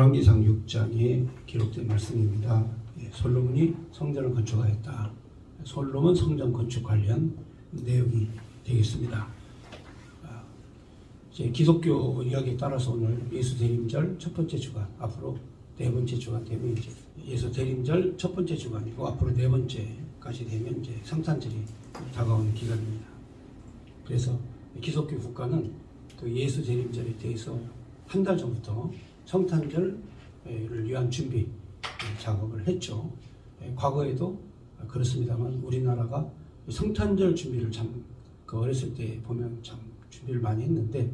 열왕기상 6장에 기록된 말씀입니다. 솔로몬이 성전을 건축하였다. 솔로몬 성전 건축 관련 내용이 되겠습니다. 기독교 이야기에 따라서 오늘 예수 대림절 첫 번째 주간, 앞으로 네 번째 주간 되면 이제 예수 대림절 첫 번째 주간이고, 앞으로 네 번째까지 되면 이제 성탄절이 다가오는 기간입니다. 그래서 기독교 국가는 그 예수 대림절에 대해서 한 달 전부터 성탄절을 위한 준비 작업을 했죠. 과거에도 그렇습니다만 우리나라가 성탄절 준비를 그 어렸을 때 보면 참 준비를 많이 했는데,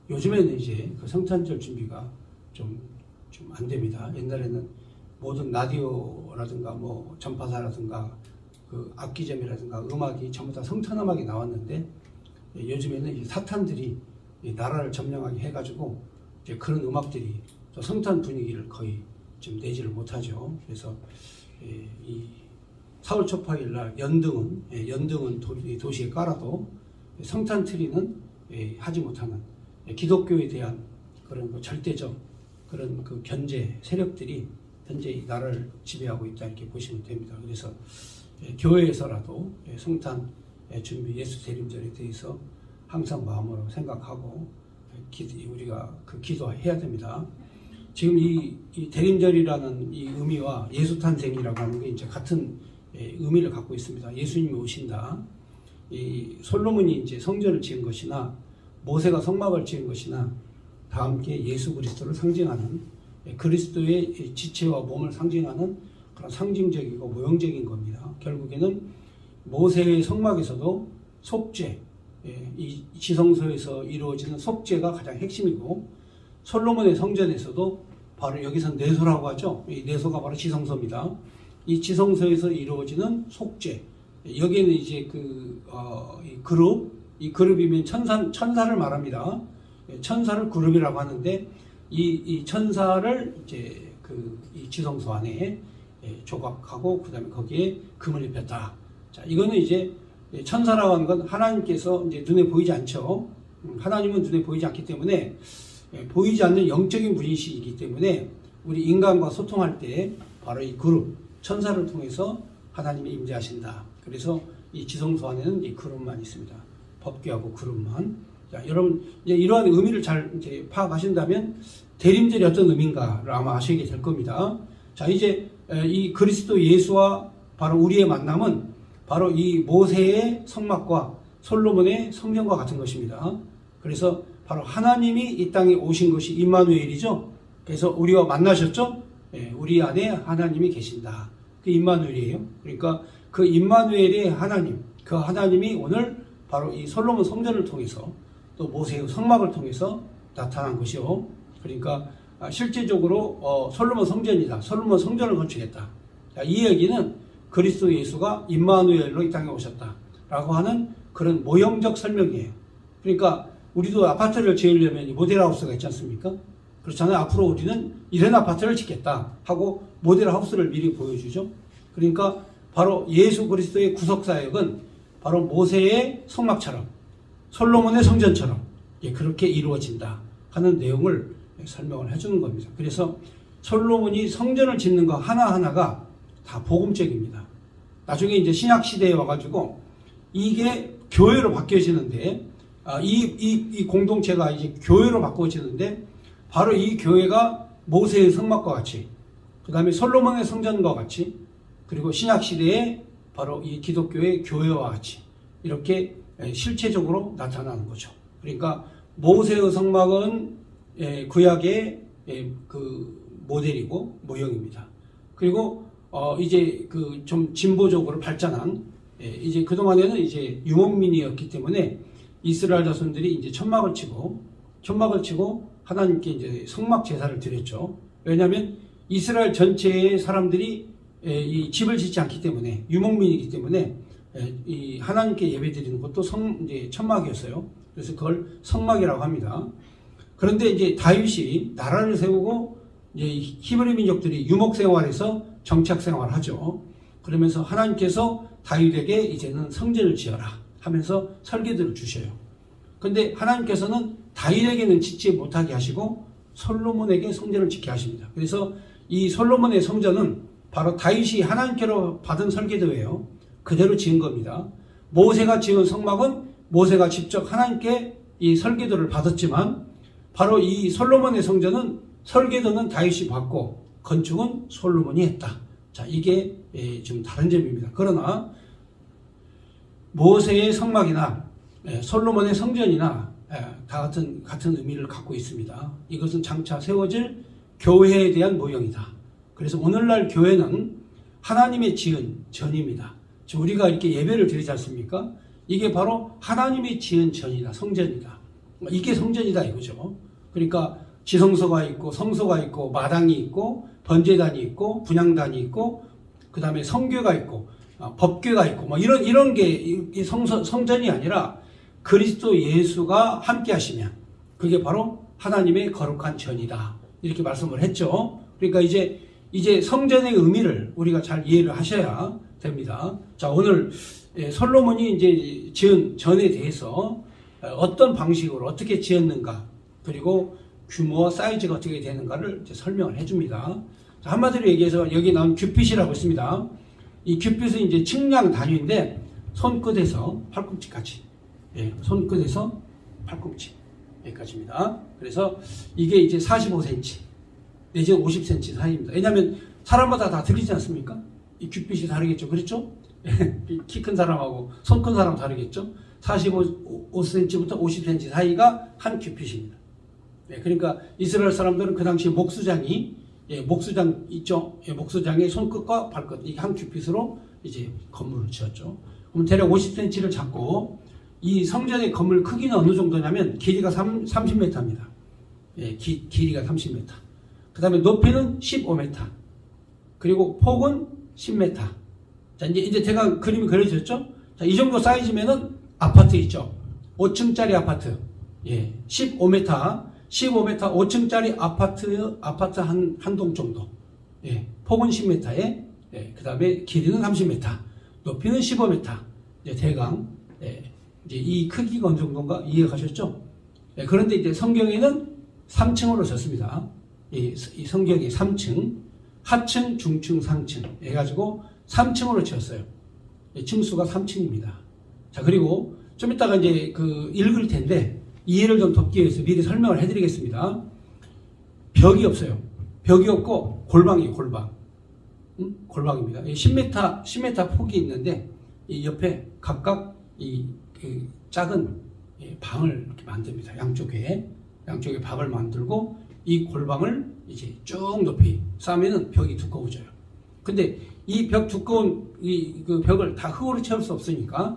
요즘에는 이제 그 성탄절 준비가 좀 안 됩니다. 옛날에는 모든 라디오라든가 뭐 전파사라든가 그 악기점이라든가 음악이 전부 다 성탄음악이 나왔는데, 요즘에는 이 사탄들이 이 나라를 점령하게 해가지고 이제 그런 음악들이 또 성탄 분위기를 거의 좀 내지를 못하죠. 그래서 이 4월 초파일 날 연등은 도시에 깔아도 성탄 트리는 하지 못하는 기독교에 대한 그런 그 절대적 그런 그 견제 세력들이 현재 이 나라를 지배하고 있다, 이렇게 보시면 됩니다. 그래서 교회에서라도 성탄 준비 예수 대림절에 대해서 항상 마음으로 생각하고 우리가 그 기도해야 됩니다. 지금 이 대림절이라는 이 의미와 예수 탄생이라고 하는 게 이제 같은 의미를 갖고 있습니다. 예수님이 오신다. 이 솔로몬이 이제 성전을 지은 것이나 모세가 성막을 지은 것이나 다 함께 예수 그리스도를 상징하는, 그리스도의 지체와 몸을 상징하는 그런 상징적이고 모형적인 겁니다. 결국에는 모세의 성막에서도 속죄, 이 지성소에서 이루어지는 속죄가 가장 핵심이고, 솔로몬의 성전에서도 바로 여기서 내소라고 하죠. 이 내소가 바로 지성소입니다. 이 지성소에서 이루어지는 속죄, 여기에는 이제 이 그룹이면 천사를 말합니다. 천사를 그룹이라고 하는데, 이 천사를 이제 이 지성소 안에 조각하고 그다음에 거기에 금을 입혔다. 자, 이거는 이제 천사라고 하는 건 하나님께서 이제 눈에 보이지 않죠. 하나님은 눈에 보이지 않기 때문에 보이지 않는 영적인 분이시기 때문에 우리 인간과 소통할 때 바로 이 그룹 천사를 통해서 하나님이 임재하신다. 그래서 이 지성소 안에는 이 그룹만 있습니다. 법궤하고 그룹만. 자, 여러분 이제 이러한 의미를 잘 이제 파악하신다면 대림절이 어떤 의미인가를 아마 아시게 될 겁니다. 자, 이제 이 그리스도 예수와 바로 우리의 만남은 바로 이 모세의 성막과 솔로몬의 성전과 같은 것입니다. 그래서 바로 하나님이 이 땅에 오신 것이 임마누엘이죠. 그래서 우리와 만나셨죠. 우리 안에 하나님이 계신다. 그 임마누엘이에요. 그러니까 그 임마누엘의 하나님, 그 하나님이 오늘 바로 이 솔로몬 성전을 통해서 또 모세의 성막을 통해서 나타난 것이요. 그러니까 실제적으로 솔로몬 성전이다. 솔로몬 성전을 건축했다. 자, 이 얘기는 그리스도 예수가 임마누엘로 이 땅에 오셨다라고 하는 그런 모형적 설명이에요. 그러니까 우리도 아파트를 지으려면 모델하우스가 있지 않습니까? 그렇잖아요. 앞으로 우리는 이런 아파트를 짓겠다 하고 모델하우스를 미리 보여주죠. 그러니까 바로 예수 그리스도의 구속사역은 바로 모세의 성막처럼 솔로몬의 성전처럼 그렇게 이루어진다 하는 내용을 설명을 해주는 겁니다. 그래서 솔로몬이 성전을 짓는 거 하나하나가 다 복음적입니다. 나중에 이제 신약시대에 와가지고 이게 교회로 바뀌어지는데, 이 공동체가 이제 교회로 바꿔지는데, 바로 이 교회가 모세의 성막과 같이, 그 다음에 솔로몬의 성전과 같이, 그리고 신약시대에 바로 이 기독교의 교회와 같이 이렇게 실체적으로 나타나는 거죠. 그러니까 모세의 성막은 구약의 그 모델이고 모형입니다. 그리고 이제 좀 진보적으로 발전한, 이제 그동안에는 이제 유목민이었기 때문에 이스라엘 자손들이 이제 천막을 치고 하나님께 이제 성막 제사를 드렸죠. 왜냐하면 이스라엘 전체의 사람들이 이 집을 짓지 않기 때문에, 유목민이기 때문에 이 하나님께 예배드리는 것도 이제 천막이었어요. 그래서 그걸 성막이라고 합니다. 그런데 이제 다윗이 나라를 세우고 이제 히브리 민족들이 유목 생활에서 정착 생활을 하죠. 그러면서 하나님께서 다윗에게 이제는 성전을 지어라 하면서 설계도를 주셔요. 그런데 하나님께서는 다윗에게는 짓지 못하게 하시고 솔로몬에게 성전을 짓게 하십니다. 그래서 이 솔로몬의 성전은 바로 다윗이 하나님께로 받은 설계도예요. 그대로 지은 겁니다. 모세가 지은 성막은 모세가 직접 하나님께 이 설계도를 받았지만 바로 이 솔로몬의 성전은 설계도는 다윗이 받고 건축은 솔로몬이 했다. 자, 이게 좀 다른 점입니다. 그러나 모세의 성막이나 솔로몬의 성전이나 다 같은 의미를 갖고 있습니다. 이것은 장차 세워질 교회에 대한 모형이다. 그래서 오늘날 교회는 하나님의 지은 전입니다. 우리가 이렇게 예배를 드리지 않습니까? 이게 바로 하나님이 지은 전이다, 성전이다. 이게 성전이다 이거죠. 그러니까 지성소가 있고 성소가 있고 마당이 있고 번제단이 있고 분향단이 있고 그 다음에 성교가 있고 법궤가 있고 뭐 이런 게 성전이 아니라 그리스도 예수가 함께 하시면 그게 바로 하나님의 거룩한 전이다. 이렇게 말씀을 했죠. 그러니까 이제 성전의 의미를 우리가 잘 이해를 하셔야 됩니다. 자, 오늘 솔로몬이 이제 지은 전에 대해서 어떤 방식으로 어떻게 지었는가, 그리고 규모와 사이즈가 어떻게 되는가를 이제 설명을 해줍니다. 자, 한마디로 얘기해서 여기 나온 큐핏이라고 있습니다. 이 큐핏은 이제 측량 단위인데 손끝에서 팔꿈치까지, 손끝에서 팔꿈치 여기까지입니다. 그래서 이게 이제 45cm 내지는 50cm 사이입니다. 왜냐하면 사람마다 다 틀리지 않습니까? 이 큐핏이 다르겠죠. 그렇죠? 키 큰 사람하고 손 큰 사람 다르겠죠. 45cm부터 50cm 사이가 한 큐핏입니다. 그러니까 이스라엘 사람들은 그 당시 목수장이 목수장 있죠. 목수장의 손끝과 발끝 이 한 큐핏으로 이제 건물을 지었죠. 그럼 대략 50cm를 잡고 이 성전의 건물 크기는 어느 정도냐면 길이가 30m입니다. 길이가 30m. 그 다음에 높이는 15m. 그리고 폭은 10m. 자, 이제 제가 그림이 그려졌죠? 자, 이 정도 사이즈면은 아파트 있죠? 5층짜리 아파트. 15m, 5층짜리 아파트 한 동 정도. 폭은 10m에, 그 다음에 길이는 30m. 높이는 15m. 대강, 이제 이 크기가 어느 정도인가 이해가셨죠? 그런데 이제 성경에는 3층으로 졌습니다. 이 성경이 3층, 하층, 중층, 상층 해가지고 3층으로 지었어요. 층수가 3층입니다. 자, 그리고 좀 이따가 이제 읽을 텐데 이해를 좀 돕기 위해서 미리 설명을 해드리겠습니다. 벽이 없어요. 벽이 없고 골방이에요, 골방. 골방입니다. 10m 폭이 있는데 이 옆에 각각 작은 방을 이렇게 만듭니다. 양쪽에 방을 만들고 이 골방을 이제 쭉 높이 쌓으면은 벽이 두꺼워져요. 근데 이 벽 두꺼운 그 벽을 다 흙으로 채울 수 없으니까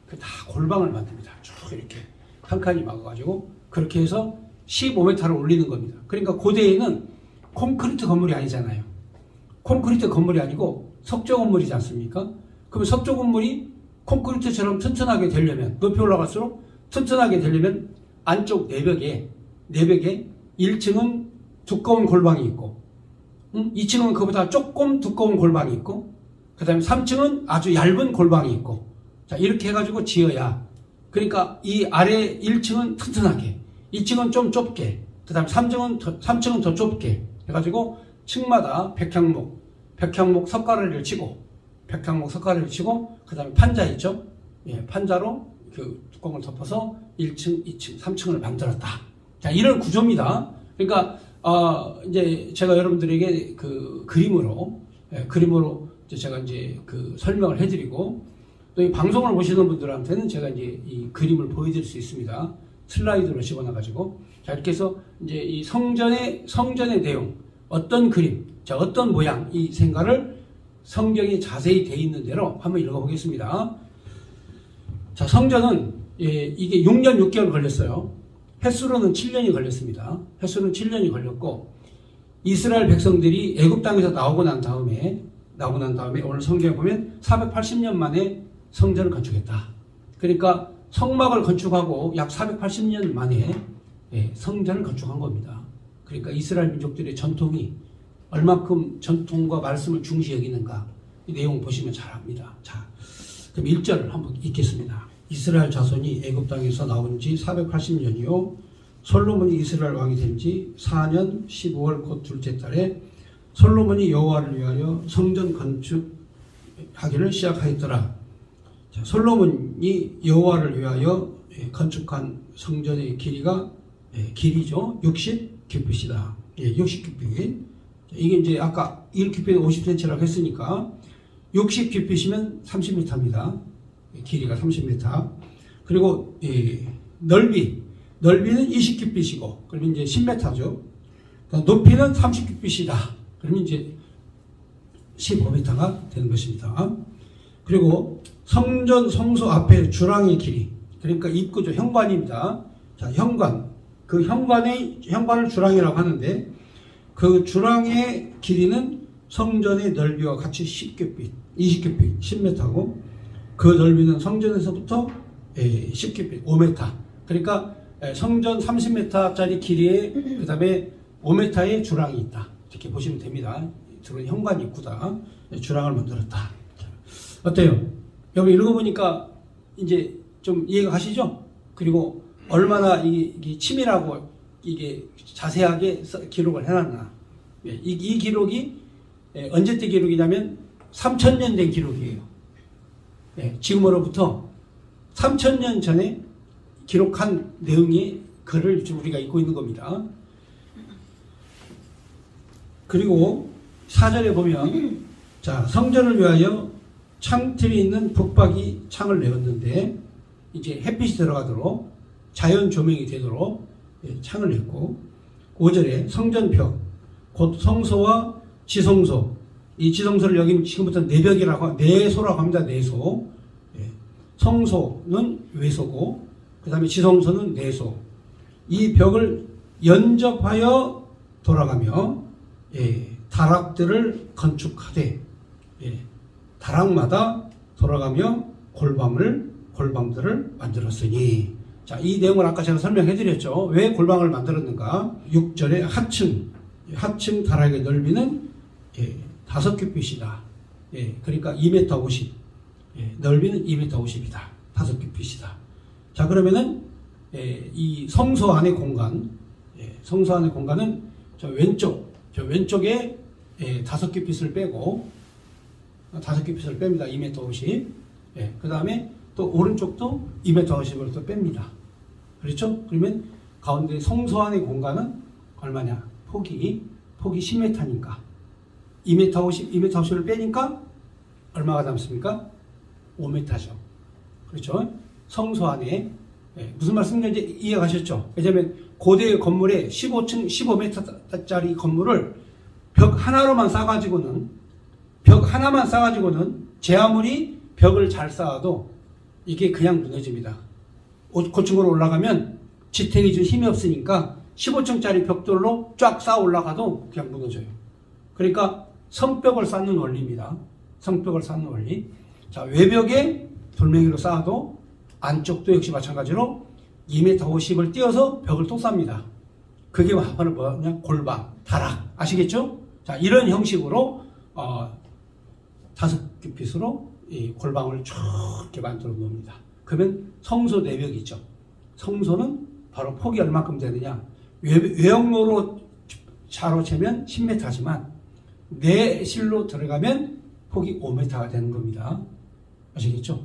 다 골방을 만듭니다. 쭉 이렇게 한 칸이 막아가지고 그렇게 해서 15m를 올리는 겁니다. 그러니까 고대에는 콘크리트 건물이 아니잖아요. 콘크리트 건물이 아니고 석조 건물이지 않습니까? 그럼 석조 건물이 콘크리트처럼 튼튼하게 되려면 높이 올라갈수록 튼튼하게 되려면 안쪽 내벽에 1층은 두꺼운 골방이 있고 2층은 그보다 조금 두꺼운 골방이 있고 그 다음에 3층은 아주 얇은 골방이 있고 자 이렇게 해가지고 지어야 그러니까 이 아래 1층은 튼튼하게 2층은 좀 좁게 그 다음에 3층은 더 좁게 해가지고 층마다 백향목 석가래를 치고 그 다음에 판자 있죠? 판자로 그 뚜껑을 덮어서 1층, 2층, 3층을 만들었다. 자, 이런 구조입니다. 그러니까, 이제 제가 여러분들에게 그 그림으로 이제 제가 이제 그 설명을 해드리고 또 이 방송을 보시는 분들한테는 제가 이제 이 그림을 보여드릴 수 있습니다. 슬라이드로 집어넣어가지고. 자, 이렇게 해서 이제 이 성전의 내용, 어떤 그림, 자, 어떤 모양, 이 생각을 성경이 자세히 돼 있는 대로 한번 읽어보겠습니다. 자, 성전은 이게 6년 6개월 걸렸어요. 횟수로는 7년이 걸렸습니다. 횟수는 7년이 걸렸고 이스라엘 백성들이 애굽 땅에서 나오고 난 다음에 오늘 성경에 보면 480년 만에 성전을 건축했다. 그러니까 성막을 건축하고 약 480년 만에 성전을 건축한 겁니다. 그러니까 이스라엘 민족들의 전통이 얼마큼 전통과 말씀을 중시 여기는가 이 내용 보시면 잘 압니다. 자, 그럼 1절을 한번 읽겠습니다. 이스라엘 자손이 애굽 땅에서 나온 지 480년이요 솔로몬이 이스라엘 왕이 된 지 4년 15월 곧 둘째 달에 솔로몬이 여호와를 위하여 성전 건축하기를 시작하였더라. 자, 솔로몬이 여호와를 위하여 건축한 성전의 길이가 길이죠. 60규빗이다. 60규빗. 이게 이제 아까 1규빗 50cm라고 했으니까 60규빗이면 30m입니다. 길이가 30m. 그리고 넓이는 20규빗이고, 그러면 이제 10m죠. 높이는 30규빗이다. 그러면 이제 15m가 되는 것입니다. 그리고 성전 성소 앞에 주랑의 길이, 그러니까 입구죠. 현관입니다. 자, 현관. 그 현관을 주랑이라고 하는데, 그 주랑의 길이는 성전의 넓이와 같이 10규빗, 20규빗, 10m고, 그 넓이는 성전에서부터 10규빗, 5m. 그러니까 성전 30m짜리 길이에 그 다음에 5m의 주랑이 있다. 이렇게 보시면 됩니다. 들어온 현관 입구다. 주랑을 만들었다. 어때요? 여러분 읽어보니까 이제 좀 이해가 가시죠? 그리고 얼마나 이게 치밀하고 이게 자세하게 기록을 해놨나. 이 기록이 언제 때 기록이냐면 3000년 된 기록이에요. 지금으로부터 3000년 전에 기록한 내용의 글을 지금 우리가 읽고 있는 겁니다. 그리고 4절에 보면, 자, 성전을 위하여 창틀이 있는 북박이 창을 내었는데, 이제 햇빛이 들어가도록 자연 조명이 되도록 창을 냈고, 5절에 성전벽, 곧 성소와 지성소, 이 지성소를 여기는 지금부터 내소라고 합니다. 내소. 성소는 외소고, 그 다음에 지성소는 내소. 이 벽을 연접하여 돌아가며 다락들을 건축하되, 다락마다 돌아가며 골방들을 만들었으니. 자, 이 내용을 아까 제가 설명해 드렸죠. 왜 골방을 만들었는가? 6절에 하층 다락의 넓이는 5규빗이다. 그러니까 2m 50. 넓이는 2m 50이다. 5규빗이다. 자, 그러면은 이 성소 안의 공간, 성소 안의 공간은 저 왼쪽에 5규빗을 빼고, 5규빗을 뺍니다. 2m 50. 그 다음에 또 오른쪽도 2m 50을 또 뺍니다. 그렇죠? 그러면 가운데 성소 안의 공간은 얼마냐? 폭이 10m니까 2m 50을 빼니까 얼마가 남습니까? 5m죠. 그렇죠? 성소 안에 무슨 말씀인지 이해가셨죠? 왜냐하면 고대 건물에 15층 15m짜리 건물을 벽 하나만 쌓아가지고는 제 아무리 벽을 잘 쌓아도 이게 그냥 무너집니다. 고층으로 올라가면 지탱이 좀 힘이 없으니까 15층짜리 벽돌로 쫙 쌓아 올라가도 그냥 무너져요. 그러니까 성벽을 쌓는 원리입니다. 성벽을 쌓는 원리. 자, 외벽에 돌멩이로 쌓아도 안쪽도 역시 마찬가지로 2m 50을 띄어서 벽을 또 쌉니다. 그게 바로 뭐냐? 골방, 다락. 아시겠죠? 자, 이런 형식으로 5규빗으로 이 골방을 쭉 이렇게 만들어 놓습니다. 그러면 성소 내벽이죠. 성소는 바로 폭이 얼마큼 되느냐? 외형로로 자로 재면 10m지만 내실로 들어가면 폭이 5m가 되는 겁니다. 아시겠죠?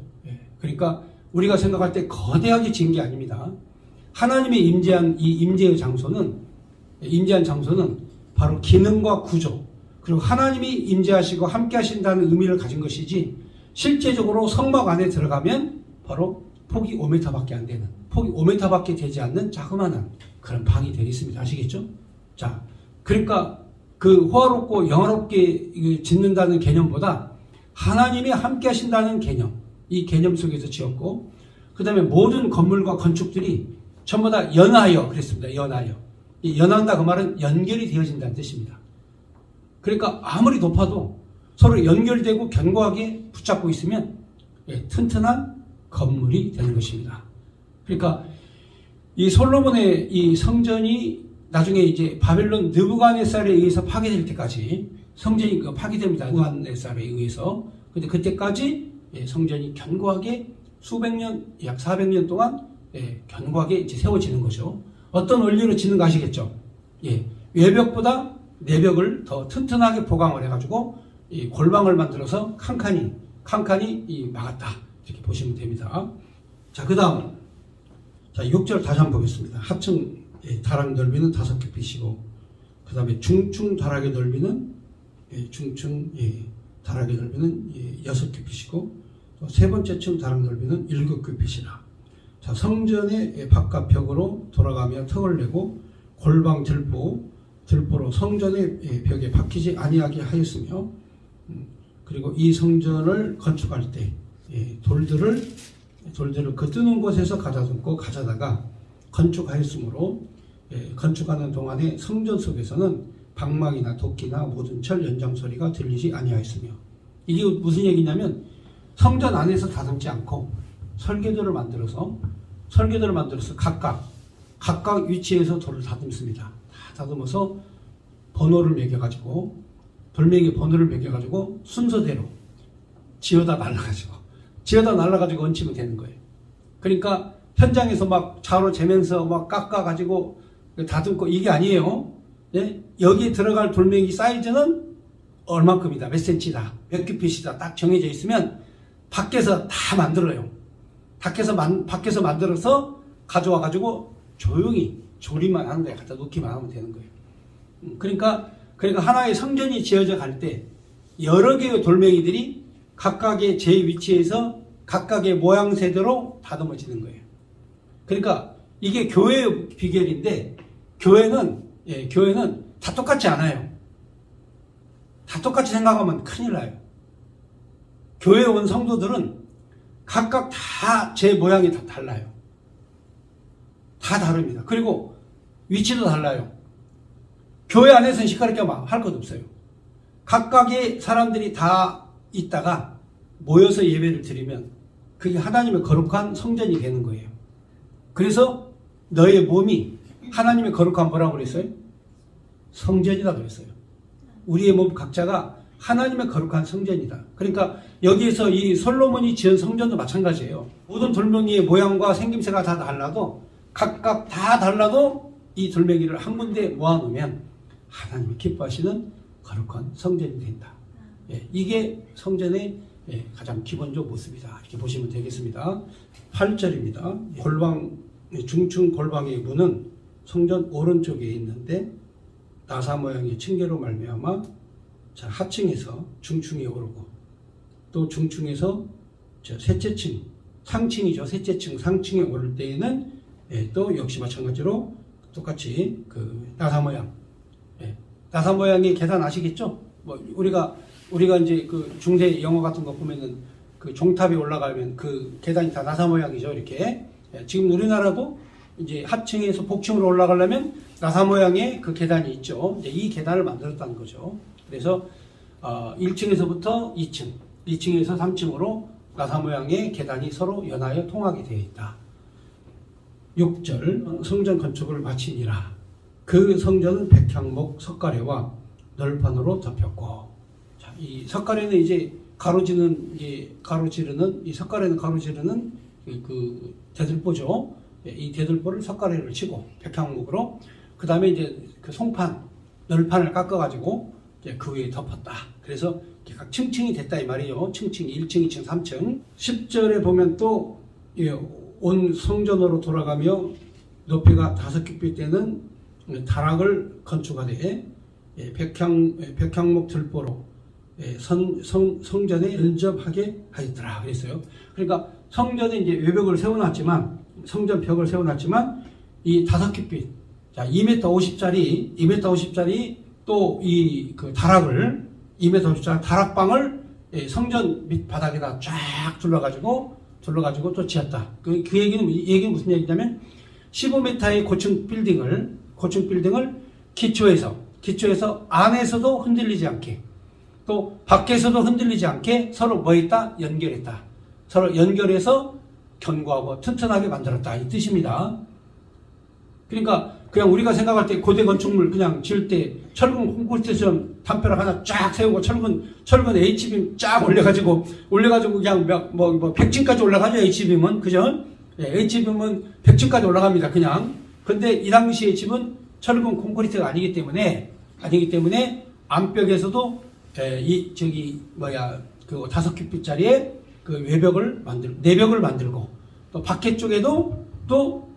그러니까 우리가 생각할 때 거대하게 지은 게 아닙니다. 하나님의 임재한 이 임재한 장소는 바로 기능과 구조, 그리고 하나님이 임재하시고 함께 하신다는 의미를 가진 것이지, 실제적으로 성막 안에 들어가면 바로 폭이 5m밖에 안 되는, 폭이 5m밖에 되지 않는 자그마한 그런 방이 되겠습니다. 아시겠죠? 자, 그러니까 그 호화롭고 영화롭게 짓는다는 개념보다 하나님이 함께 하신다는 개념, 이 개념 속에서 지었고, 그 다음에 모든 건물과 건축들이 전부 다 연하여 그랬습니다. 연하여. 이 연한다 그 말은 연결이 되어진다는 뜻입니다. 그러니까 아무리 높아도 서로 연결되고 견고하게 붙잡고 있으면 튼튼한 건물이 되는 것입니다. 그러니까 이 솔로몬의 이 성전이 나중에 이제 바벨론 느부갓네살에 의해서 파괴될 때까지 성전이 파괴됩니다. 느부갓네살에 의해서. 근데 그때까지 성전이 견고하게 수백 년, 약 400년 동안 견고하게 이제 세워지는 거죠. 어떤 원리로 짓는 거 아시겠죠? 예, 외벽보다 내벽을 더 튼튼하게 보강을 해가지고 이 골방을 만들어서 칸칸이 이 막았다. 이렇게 보시면 됩니다. 자, 그 다음. 자, 6절 다시 한번 보겠습니다. 하층 다락 넓이는 5큐빗이고, 그 다음에 중층 다락의 넓이는, 다락의 넓이는 6큐빗이고, 또 세 번째 층 다락 넓이는 7큐빗이라. 자, 성전의 바깥벽으로 돌아가며 턱을 내고, 골방 들보로 성전의 벽에 박히지 아니하게 하였으며, 그리고 이 성전을 건축할 때 돌들을 그 뜨는 곳에서 가져다가 건축하였으므로, 건축하는 동안에 성전 속에서는 방망이나 도끼나 모든 철 연장 소리가 들리지 아니하였으며, 이게 무슨 얘기냐면 성전 안에서 다듬지 않고 설계도를 만들어서 각각 위치에서 돌을 다듬습니다. 다 다듬어서 번호를 매겨가지고, 돌멩이 번호를 매겨가지고 순서대로 지어다 날라가지고 얹히면 되는 거예요. 그러니까 현장에서 막 자로 재면서 막 깎아가지고 다듬고 이게 아니에요. 네? 여기 들어갈 돌멩이 사이즈는 얼만큼이다, 몇 센치다, 몇 큐핏이다 딱 정해져 있으면 밖에서 다 만들어요. 밖에서 만들어서 가져와가지고 조용히 조립만 하는 거예요. 갖다 놓기만 하면 되는 거예요. 그러니까 하나의 성전이 지어져 갈 때 여러 개의 돌멩이들이 각각의 제 위치에서 각각의 모양새대로 다듬어지는 거예요. 그러니까 이게 교회의 비결인데, 교회는 다 똑같지 않아요. 다 똑같이 생각하면 큰일 나요. 교회에 온 성도들은 각각 다 제 모양이 다 달라요. 다 다릅니다. 그리고 위치도 달라요. 교회 안에서는 시끄럽게 할 것 없어요. 각각의 사람들이 다 있다가 모여서 예배를 드리면 그게 하나님의 거룩한 성전이 되는 거예요. 그래서 너의 몸이 하나님의 거룩한 뭐라고 그랬어요? 성전이라고 그랬어요. 우리의 몸 각자가 하나님의 거룩한 성전이다. 그러니까 여기에서 이 솔로몬이 지은 성전도 마찬가지예요. 모든 돌멩이의 모양과 생김새가 다 달라도, 각각 다 달라도 이 돌멩이를 한 군데 모아놓으면 하나님이 기뻐하시는 거룩한 성전이 된다. 이게 성전의 가장 기본적 모습이다. 이렇게 보시면 되겠습니다. 8절입니다. 중층 골방의 문은 성전 오른쪽에 있는데 나사 모양의 층계로 말미암아 하층에서 중층에 오르고, 또 중층에서 셋째 층, 상층이죠. 셋째 층, 상층에 오를 때에는 또 역시 마찬가지로 똑같이 그 나사 모양, 나사 모양의 계단 아시겠죠? 뭐 우리가 이제 그 중세 영화 같은 거 보면은 그 종탑에 올라가면 그 계단이 다 나사 모양이죠. 이렇게. 지금 우리나라도 이제 하층에서 복층으로 올라가려면 나사 모양의 그 계단이 있죠. 이제 이 계단을 만들었다는 거죠. 그래서 1층에서부터 2층, 2층에서 3층으로 나사 모양의 계단이 서로 연하여 통하게 되어 있다. 6절 성전 건축을 마치니라. 그 성전은 백향목 석가래와 널판으로 덮였고, 자, 이 석가래는 이제 가로지르는 이 석가래는 가로지르는 그 대들보죠. 이 대들보를 석가래를 치고 백향목으로, 그 다음에 이제 그 송판 널판을 깎아가지고 그 위에 덮었다. 그래서 각 층층이 됐다 이 말이에요. 층층 1층, 2층, 3층. 10절에 보면 또 온 성전으로 돌아가며 높이가 5큐빗 되는 다락을 건축하되 백향목 들보로 성전에 근접하게 하였더라 그랬어요. 그러니까 성전에 이제 외벽을 세워놨지만, 성전 벽을 세워놨지만 이 5큐빗, 자 2m 50짜리 또 이 그 다락을 2m 50짜리 다락방을 성전 밑 바닥에다 쫙 둘러가지고 또 지었다. 그 얘기는 무슨 얘기냐면 15m의 고층 빌딩을 기초에서 안에서도 흔들리지 않게, 또 밖에서도 흔들리지 않게 서로 뭐 했다? 연결했다. 서로 연결해서 견고하고 튼튼하게 만들었다. 이 뜻입니다. 그러니까 그냥 우리가 생각할 때 고대 건축물 그냥 지을 때 철근 콘크리트처럼 담벼락 하나 쫙 세우고 철근 H빔 쫙 올려가지고 그냥 뭐 100층까지 올라가죠. H빔은. 그죠? H빔은 100층까지 올라갑니다. 그냥. 근데 이 당시의 집은 철근 콘크리트가 아니기 때문에 안벽에서도 그 5큐빗짜리의 그 외벽을 내벽을 만들고 또 밖에 쪽에도 또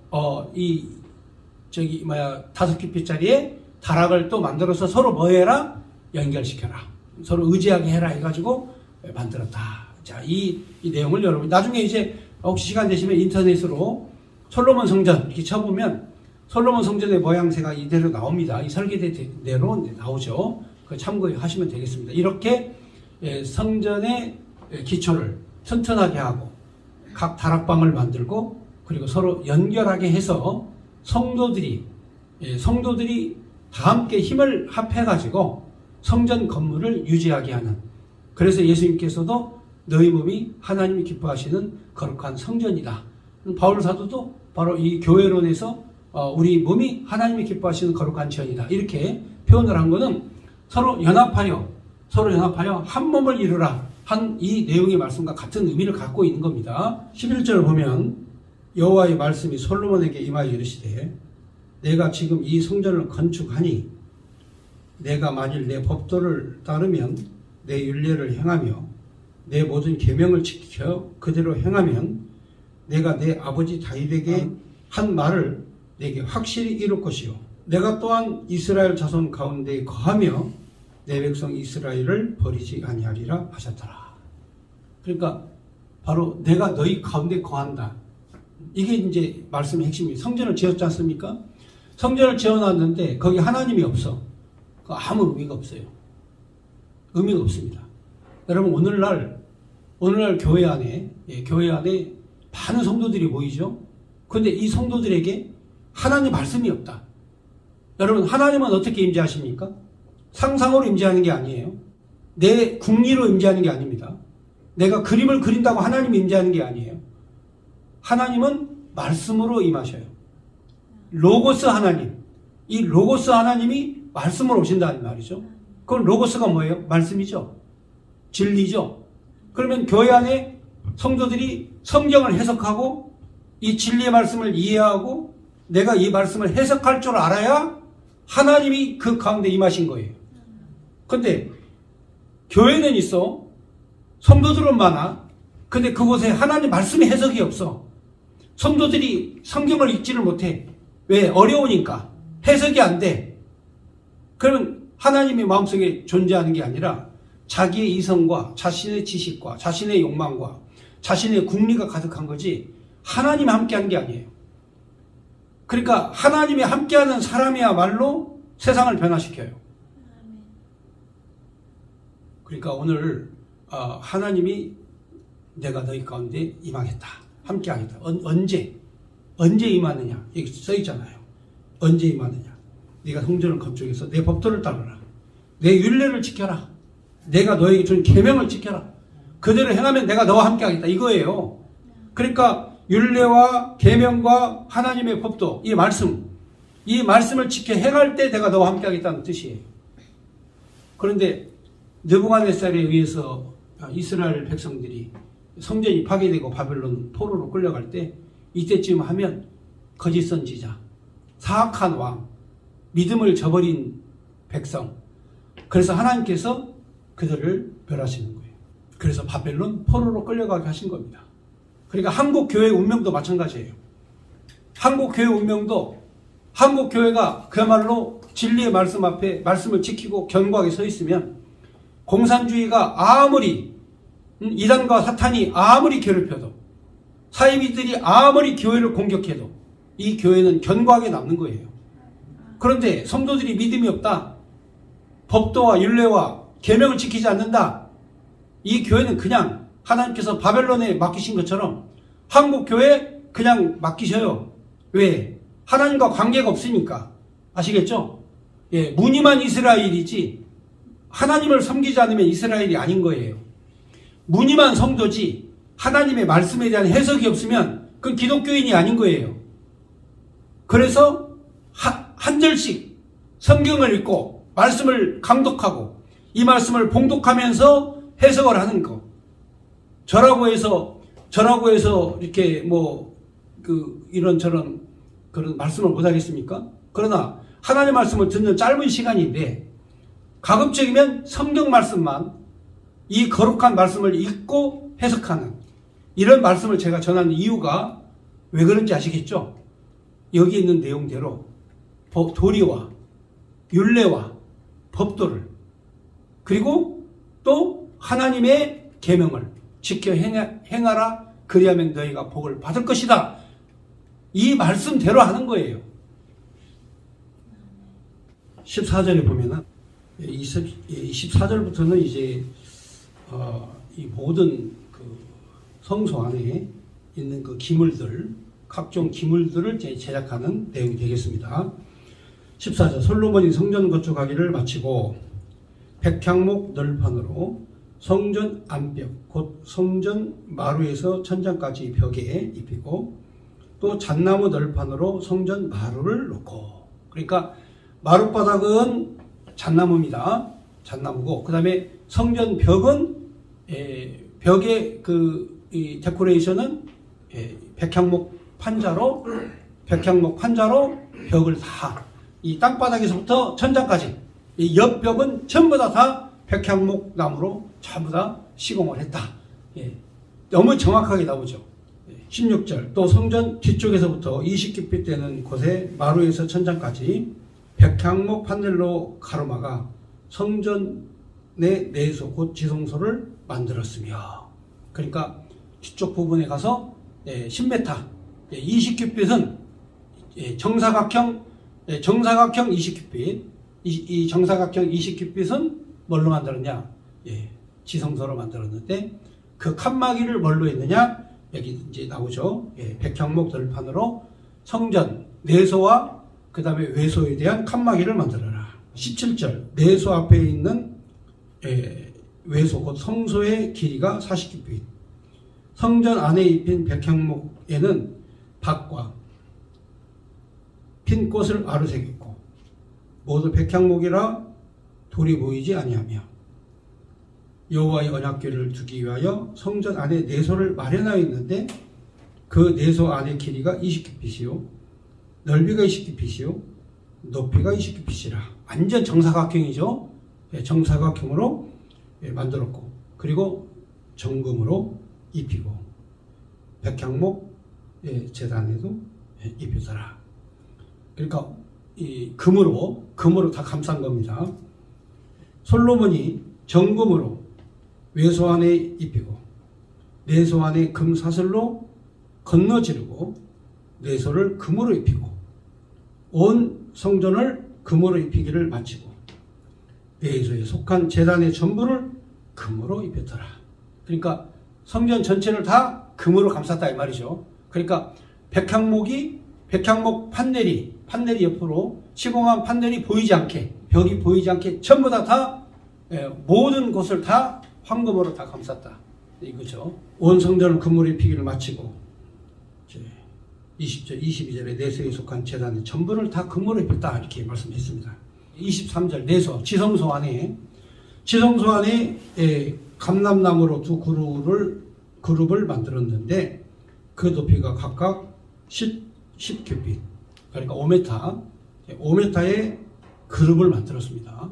5큐빗짜리의 다락을 또 만들어서 서로 뭐 해라? 연결시켜라. 서로 의지하게 해라 해가지고 만들었다. 자, 이 내용을 여러분 나중에 이제 혹시 시간 되시면 인터넷으로 솔로몬 성전 이렇게 쳐보면 솔로몬 성전의 모양새가 이대로 나옵니다. 이 설계대로 나오죠. 그 참고하시면 되겠습니다. 이렇게 성전의 기초를 튼튼하게 하고 각 다락방을 만들고 그리고 서로 연결하게 해서 성도들이 다 함께 힘을 합해가지고 성전 건물을 유지하게 하는, 그래서 예수님께서도 너희 몸이 하나님이 기뻐하시는 거룩한 성전이다. 바울 사도도 바로 이 교회론에서 우리 몸이 하나님이 기뻐하시는 거룩한 전이다. 이렇게 표현을 한 것은 서로 연합하여 한 몸을 이루라 한 이 내용의 말씀과 같은 의미를 갖고 있는 겁니다. 11절을 보면 여호와의 말씀이 솔로몬에게 임하여 이르시되 내가 지금 이 성전을 건축하니 내가 만일 내 법도를 따르면 내 율례를 행하며 내 모든 계명을 지켜 그대로 행하면 내가 내 아버지 다윗에게 한 말을 내게 확실히 이룰 것이요 내가 또한 이스라엘 자손 가운데 거하며 내 백성 이스라엘을 버리지 아니하리라 하셨더라. 그러니까 바로 내가 너희 가운데 거한다. 이게 이제 말씀의 핵심이에요. 성전을 지었지 않습니까? 성전을 지어놨는데 거기 하나님이 없어. 아무 의미가 없어요. 의미가 없습니다. 여러분 오늘날 교회 안에 많은 성도들이 모이죠. 그런데 이 성도들에게 하나님 말씀이 없다. 여러분 하나님은 어떻게 임재하십니까? 상상으로 임재하는 게 아니에요. 내 궁리로 임재하는 게 아닙니다. 내가 그림을 그린다고 하나님이 임재하는 게 아니에요. 하나님은 말씀으로 임하셔요. 로고스 하나님. 이 로고스 하나님이 말씀으로 오신다는 말이죠. 그럼 로고스가 뭐예요? 말씀이죠. 진리죠. 그러면 교회 안에 성도들이 성경을 해석하고 이 진리의 말씀을 이해하고 내가 이 말씀을 해석할 줄 알아야 하나님이 그 가운데 임하신 거예요. 근데 교회는 있어. 성도들은 많아. 근데 그곳에 하나님 말씀의 해석이 없어. 성도들이 성경을 읽지를 못해. 왜? 어려우니까. 해석이 안 돼. 그러면 하나님이 마음속에 존재하는 게 아니라 자기의 이성과 자신의 지식과 자신의 욕망과 자신의 궁리가 가득한 거지 하나님이 함께하는 게 아니에요. 그러니까 하나님이 함께하는 사람이야말로 세상을 변화시켜요. 그러니까 오늘 하나님이 내가 너희 가운데 임하겠다. 함께하겠다. 언제 임하느냐. 여기 써있잖아요. 언제 임하느냐. 네가 성전을 건축해서 내 법도를 따르라. 내 율례를 지켜라. 내가 너에게 준 계명을 지켜라. 그대로 행하면 내가 너와 함께하겠다. 이거예요. 그러니까 율례와 계명과 하나님의 법도 이 말씀을 지켜 행할 때 내가 너와 함께하겠다는 뜻이에요. 그런데 느부갓네살에 의해서 이스라엘 백성들이 성전이 파괴되고 바벨론 포로로 끌려갈 때 이때쯤 하면 거짓 선지자, 사악한 왕, 믿음을 저버린 백성. 그래서 하나님께서 그들을 멸하시는 거예요. 그래서 바벨론 포로로 끌려가게 하신 겁니다. 그러니까 한국 교회의 운명도 마찬가지예요. 한국 교회가 그야말로 진리의 말씀 앞에 말씀을 지키고 견고하게 서 있으면 공산주의가 아무리 이단과 사탄이 아무리 괴롭혀도 사이비들이 아무리 교회를 공격해도 이 교회는 견고하게 남는 거예요. 그런데 성도들이 믿음이 없다. 법도와 율례와 계명을 지키지 않는다. 이 교회는 그냥 하나님께서 바벨론에 맡기신 것처럼 한국 교회에 그냥 맡기셔요. 왜? 하나님과 관계가 없으니까. 아시겠죠? 예, 무늬만 이스라엘이지 하나님을 섬기지 않으면 이스라엘이 아닌 거예요. 무늬만 성도지 하나님의 말씀에 대한 해석이 없으면 그건 기독교인이 아닌 거예요. 그래서 한 절씩 성경을 읽고 말씀을 강독하고 이 말씀을 봉독하면서 해석을 하는 거. 저라고 해서 이렇게 이런저런 그런 말씀을 못 하겠습니까? 그러나 하나님의 말씀을 듣는 짧은 시간인데 가급적이면 성경 말씀만 이 거룩한 말씀을 읽고 해석하는 이런 말씀을 제가 전하는 이유가 왜 그런지 아시겠죠? 여기 있는 내용대로 도리와 율례와 법도를 그리고 또 하나님의 계명을 지켜 행하라 그리하면 너희가 복을 받을 것이다. 이 말씀대로 하는 거예요. 14절에 보면은 24절부터는 이제 이 모든 그 성소 안에 있는 그 기물들, 각종 기물들을 제작하는 내용이 되겠습니다. 14절 솔로몬이 성전 건축하기를 마치고 백향목 널판으로 성전 안벽 곧 성전 마루에서 천장까지 벽에 입히고 또 잣나무 널판으로 성전 마루를 놓고, 그러니까 마룻바닥은 잣나무입니다. 잣나무고 그 다음에 성전 벽은 벽의 이 데코레이션은 백향목 판자로 벽을 다 이 땅바닥에서부터 천장까지 이 옆벽은 전부 다 백향목 나무로 전부 다 시공을 했다. 너무 정확하게 나오죠. 16절 또 성전 뒤쪽에서부터 20규빗 되는 곳에 마루에서 천장까지 백향목 판넬로 가로막아 성전의 내소 곧 지성소를 만들었으며, 그러니까 뒤쪽 부분에 가서 10m 20규빗은 정사각형 20규빗 이 정사각형 20규빗은 뭘로 만들었냐? 지성소로 만들었는데 그 칸막이를 뭘로 했느냐? 여기 이제 나오죠. 백향목 널판으로 성전 내소와 그 다음에 외소에 대한 칸막이를 만들어라. 17절 내소 앞에 있는 외소 곧 성소의 길이가 40규빗, 성전 안에 입힌 백향목에는 박과 핀 꽃을 아르새겼고 모두 백향목이라 돌이 보이지 아니하며 여호와의 언약궤를 두기 위하여 성전 안에 내소를 마련하였는데 그 내소 안의 길이가 20규빗이요 넓이가 20규빗이요 높이가 20규빗이라. 완전 정사각형이죠. 정사각형으로 만들었고 그리고 정금으로 입히고 백향목 제단에도 입히더라. 그러니까 이 금으로 다 감싼 겁니다. 솔로몬이 정금으로 외소 안에 입히고 내소 안에 금 사슬로 건너지르고 내소를 금으로 입히고 온 성전을 금으로 입히기를 마치고 내소에 속한 제단의 전부를 금으로 입혔더라. 그러니까 성전 전체를 다 금으로 감쌌다 이 말이죠. 그러니까 백향목 판넬이 옆으로 시공한 판넬이 보이지 않게, 벽이 보이지 않게 전부 다 모든 곳을 다 황금으로 다 감쌌다 이거죠. 온 성전을 금으로 입히기를 마치고 20절 22절에 내소에 속한 제단의 전부를 다 금으로 입혔다 이렇게 말씀했습니다. 23절 내소 지성소 안에 감람나무로 두 그룹을 만들었는데 그 높이가 각각 10규빗, 그러니까 5m의 그룹을 만들었습니다.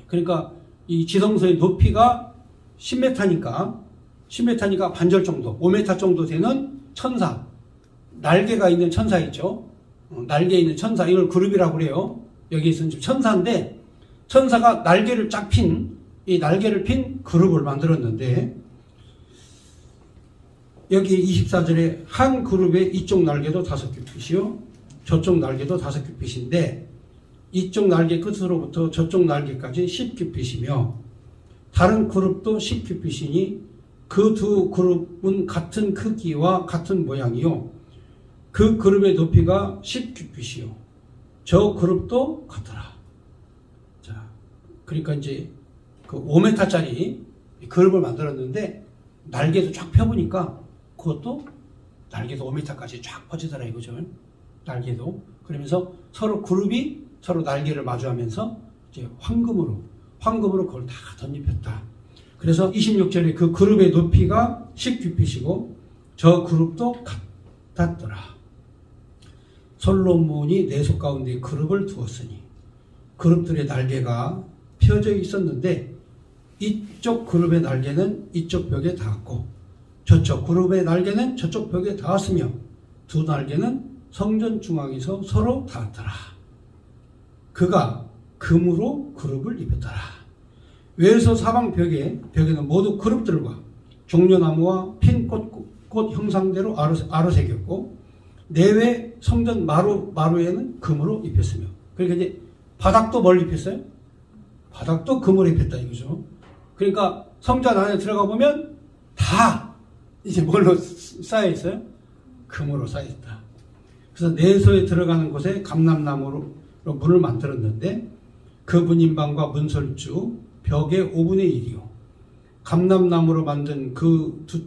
그러니까 이 지성소의 높이가 10m니까 반절 정도, 5m 정도 되는 천사, 날개가 있는 천사 있죠. 날개 있는 천사, 이걸 그룹이라고 그래요. 여기에서는 지금 천사인데 천사가 날개를 이 날개를 핀 그룹을 만들었는데 여기 24절에 한 그룹에 이쪽 날개도 5규빗이요 저쪽 날개도 5규빗인데 이쪽 날개 끝으로부터 저쪽 날개까지 10규빗이며 다른 그룹도 10규빗이니 그 두 그룹은 같은 크기와 같은 모양이요 그 그룹의 높이가 10규빗이요 저 그룹도 같더라. 자, 그러니까 이제 그 5m짜리 그룹을 만들었는데 날개도 쫙 펴보니까 그것도 날개도 5m까지 쫙 퍼지더라 이거죠. 날개도. 그러면서 서로 그룹이 서로 날개를 마주하면서 이제 황금으로 그걸 다 덧입혔다. 그래서 26절에 그 그룹의 높이가 10규빗이고 저 그룹도 같았더라. 솔로몬이 내소 가운데 그룹을 두었으니 그룹들의 날개가 펴져 있었는데 이쪽 그룹의 날개는 이쪽 벽에 닿았고 저쪽 그룹의 날개는 저쪽 벽에 닿았으며 두 날개는 성전 중앙에서 서로 닿았더라. 그가 금으로 그룹을 입혔더라. 외에서 사방 벽에는 모두 그룹들과 종려나무와 핀 꽃 형상대로 아로 새겼고 내외 성전 마루에는 금으로 입혔으며 그러니까 이제 바닥도 뭘 입혔어요? 바닥도 금으로 입혔다 이거죠. 그러니까 성전 안에 들어가 보면 다 이제 뭘로 쌓여 있어요? 금으로 쌓여 있다. 그래서 내소에 들어가는 곳에 감람나무로 문을 만들었는데 그 문인방과 문설주 벽의 5분의 1이요. 감람나무로 만든 그 두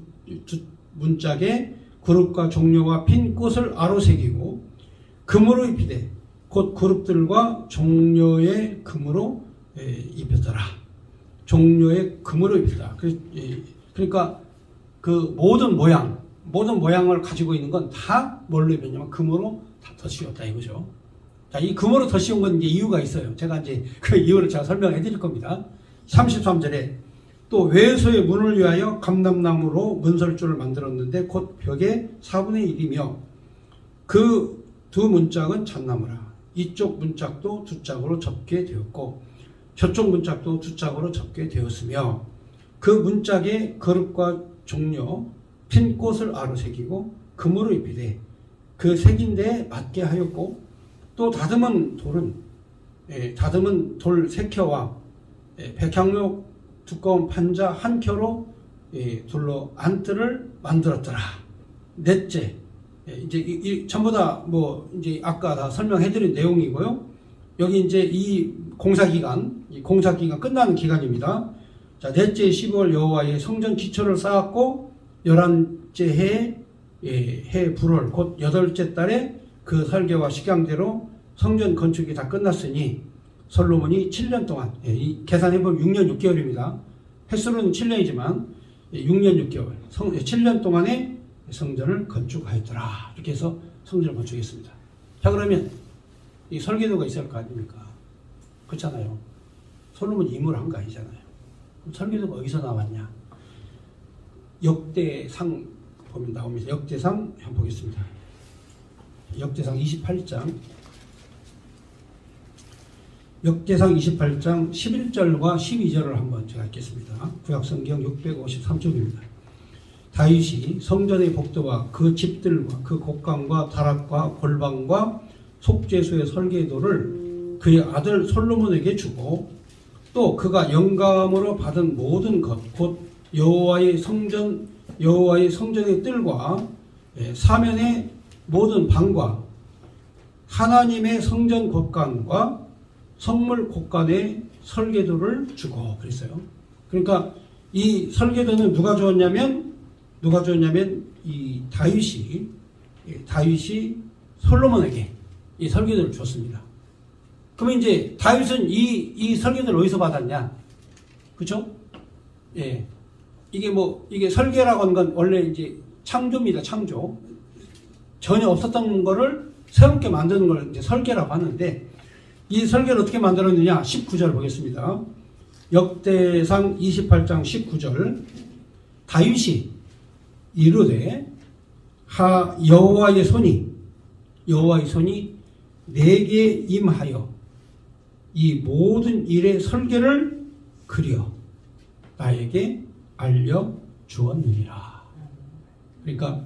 문짝에 그룹과 종려와 핀 꽃을 아로 새기고 금으로 입히되 곧 그룹들과 종려의 금으로 입혔더라. 종려의 금으로 입혔다. 그러니까 그 모든 모양을 가지고 있는 건 다 뭘로 입혔냐면 금으로 다 덧씌웠다 이거죠. 자, 이 금으로 덧씌운 건 이제 이유가 있어요. 제가 이제 그 이유를 제가 설명해 드릴 겁니다. 33절에 또 외소의 문을 위하여 감람나무로 문설주를 만들었는데 곧 벽의 4분의 1이며 그 두 문짝은 잣나무라. 이쪽 문짝도 두 짝으로 접게 되었고 저쪽 문짝도 두 짝으로 접게 되었으며 그 문짝에 그룹과 종려 핀 꽃을 아로 새기고 금으로 입히되 그 새긴 데에 맞게 하였고 또 다듬은 돌 3켜와 백향목 두꺼운 판자 한 켜로 둘러 안뜰을 만들었더라. 넷째, 이제 전부 다 뭐 이제 아까 다 설명해드린 내용이고요. 여기 이제 이 공사 기간 끝나는 기간입니다. 자, 넷째 12월 여호와의 성전 기초를 쌓았고 11째 해 불월 곧 8째 달에 그 설계와 식양대로 성전 건축이 다 끝났으니 솔로몬이 7년 동안 계산해보면 6년 6개월입니다. 횟수는 7년이지만 6년 6개월 7년 동안에 성전을 건축하였더라. 이렇게 해서 성전을 건축했습니다. 자, 그러면 이 설계도가 있을 거 아닙니까? 그렇잖아요. 솔로몬이 임무를 한 거 아니잖아요. 그럼 설계도가 어디서 나왔냐? 역대상 보면 나옵니다. 역대상 한번 보겠습니다. 역대상 28장 11절과 12절을 한번 제가 읽겠습니다. 구약성경 653쪽입니다. 다윗이 성전의 복도와 그 집들과 그 곡간과 다락과 골방과 속죄소의 설계도를 그의 아들 솔로몬에게 주고 또 그가 영감으로 받은 모든 것 곧 여호와의 성전의 뜰과 사면의 모든 방과 하나님의 성전 곡간과 성물 곡간의 설계도를 주고 그랬어요. 그러니까 이 설계도는 누가 주었냐면 이 다윗이 솔로몬에게 이 설계도를 줬습니다. 그러면 이제 다윗은 이 설계도를 어디서 받았냐? 그렇죠? 예. 이게 설계라고 하는 건 원래 이제 창조입니다. 창조. 전혀 없었던 거를 새롭게 만드는 걸 이제 설계라고 하는데 이 설계를 어떻게 만들었느냐? 19절 보겠습니다. 역대상 28장 19절. 다윗이 이르되 여호와의 손이 내게 임하여 이 모든 일의 설계를 그려 나에게 알려 주었느니라. 그러니까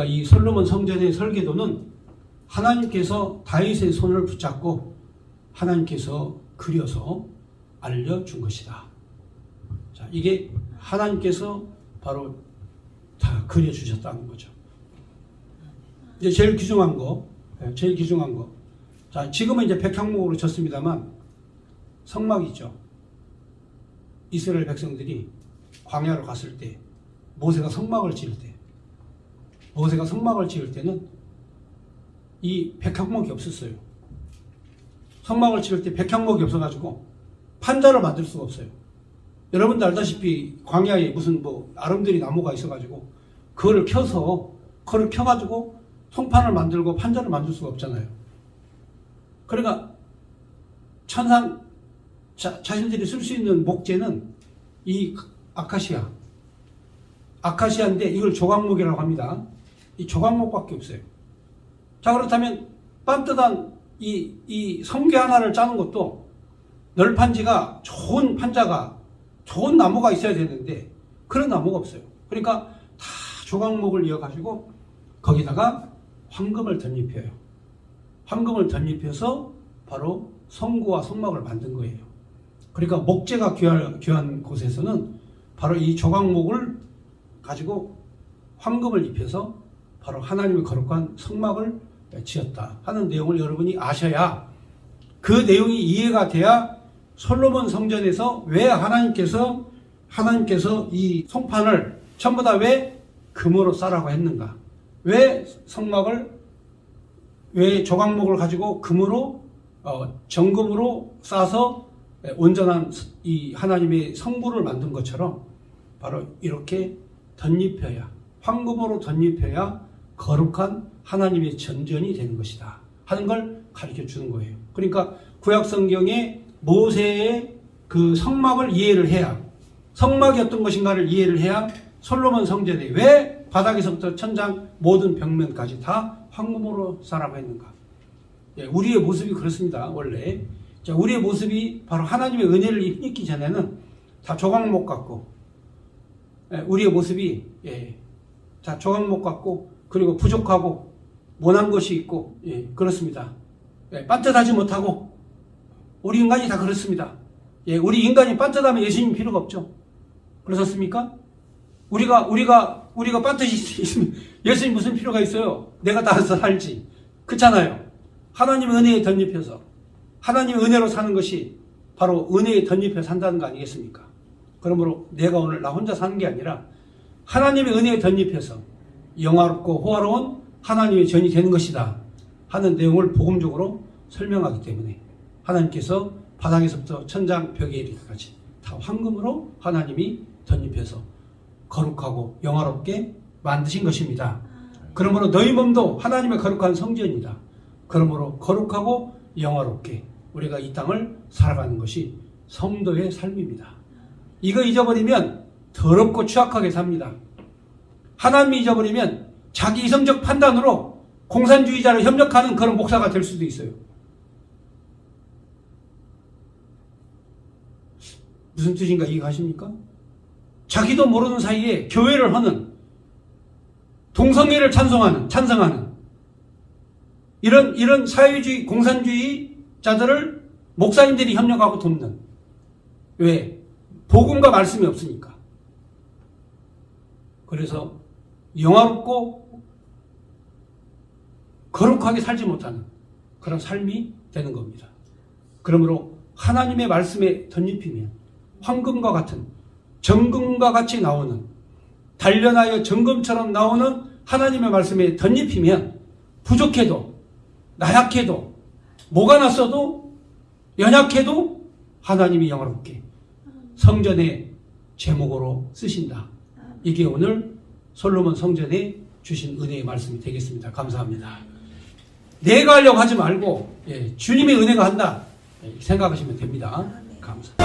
이 솔로몬 성전의 설계도는 하나님께서 다윗의 손을 붙잡고 하나님께서 그려서 알려준 것이다. 자, 이게 하나님께서 바로 다 그려주셨다는 거죠. 이제 제일 귀중한 거. 자, 지금은 이제 백향목으로 졌습니다만 성막이죠. 이스라엘 백성들이 광야로 갔을 때 모세가 성막을 지을 때는 이 백향목이 없었어요. 성막을 지을 때 백향목이 없어가지고 판자를 만들 수가 없어요. 여러분도 알다시피 광야에 무슨 아름드리 나무가 있어가지고 그거를 켜가지고 송판을 만들고 판자를 만들 수가 없잖아요. 그러니까 천상 자신들이 쓸 수 있는 목재는 이 아카시아인데 이걸 조각목이라고 합니다. 이 조각목밖에 없어요. 자, 그렇다면 반듯한 이 성게 하나를 짜는 것도 널판지가 좋은 판자가 좋은 나무가 있어야 되는데 그런 나무가 없어요. 그러니까 다 조각목을 이어가지고 거기다가 황금을 덧입혀요. 황금을 덧입혀서 바로 성구와 성막을 만든 거예요. 그러니까 목재가 귀한 곳에서는 바로 이 조각목을 가지고 황금을 입혀서 바로 하나님의 거룩한 성막을 지었다 하는 내용을 여러분이 아셔야, 그 내용이 이해가 돼야 솔로몬 성전에서 왜 하나님께서 이 송판을 전부 다 왜 금으로 싸라고 했는가, 왜 성막을, 왜 조각목을 가지고 금으로 정금으로 싸서 온전한 이 하나님의 성부를 만든 것처럼 바로 이렇게 덧입혀야, 황금으로 덧입혀야 거룩한 하나님의 전전이 되는 것이다 하는 걸 가르쳐 주는 거예요. 그러니까 구약 성경에 모세의 그 성막을 이해를 해야, 성막이 어떤 것인가를 이해를 해야 솔로몬 성전에 왜 바닥에서부터 천장 모든 벽면까지 다 황금으로 싸라고 했는가. 우리의 모습이 그렇습니다. 원래 자, 우리의 모습이 바로 하나님의 은혜를 입기 전에는 다 조각목 같고, 우리의 모습이 다 조각목 같고, 그리고 부족하고 모난 것이 있고, 그렇습니다. 반듯하지 못하고, 우리 인간이 다 그렇습니다. 우리 인간이 반듯하면 예수님 필요가 없죠. 그렇습니까? 우리가 반듯이 있으면 예수님 무슨 필요가 있어요? 내가 다 살지. 그렇잖아요. 하나님의 은혜에 덧입혀서 하나님의 은혜로 사는 것이 바로 은혜에 덧입혀 산다는 거 아니겠습니까? 그러므로 내가 오늘 나 혼자 사는 게 아니라 하나님의 은혜에 덧입혀서 영화롭고 호화로운 하나님의 전이 되는 것이다 하는 내용을 복음적으로 설명하기 때문에 하나님께서 바닥에서부터 천장 벽에 이르기까지 다 황금으로 하나님이 덧입혀서 거룩하고 영화롭게 만드신 것입니다. 그러므로 너희 몸도 하나님의 거룩한 성전이다. 그러므로 거룩하고 영화롭게 우리가 이 땅을 살아가는 것이 성도의 삶입니다. 이거 잊어버리면 더럽고 추악하게 삽니다. 하나님이 잊어버리면 자기 이성적 판단으로 공산주의자를 협력하는 그런 목사가 될 수도 있어요. 무슨 뜻인가 이해가십니까? 자기도 모르는 사이에 교회를 하는, 동성애를 찬성하는 이런 사회주의, 공산주의자들을 목사님들이 협력하고 돕는. 왜? 복음과 말씀이 없으니까. 그래서 영화롭고 거룩하게 살지 못하는 그런 삶이 되는 겁니다. 그러므로 하나님의 말씀에 덧입히면 황금과 같은, 정금과 같이 나오는, 단련하여 정금처럼 나오는 하나님의 말씀에 덧입히면 부족해도, 나약해도, 뭐가 났어도, 연약해도 하나님이 영화롭게 성전의 제목으로 쓰신다. 이게 오늘 솔로몬 성전에 주신 은혜의 말씀이 되겠습니다. 감사합니다. 내가 하려고 하지 말고 주님의 은혜가 한다 생각하시면 됩니다. 감사합니다.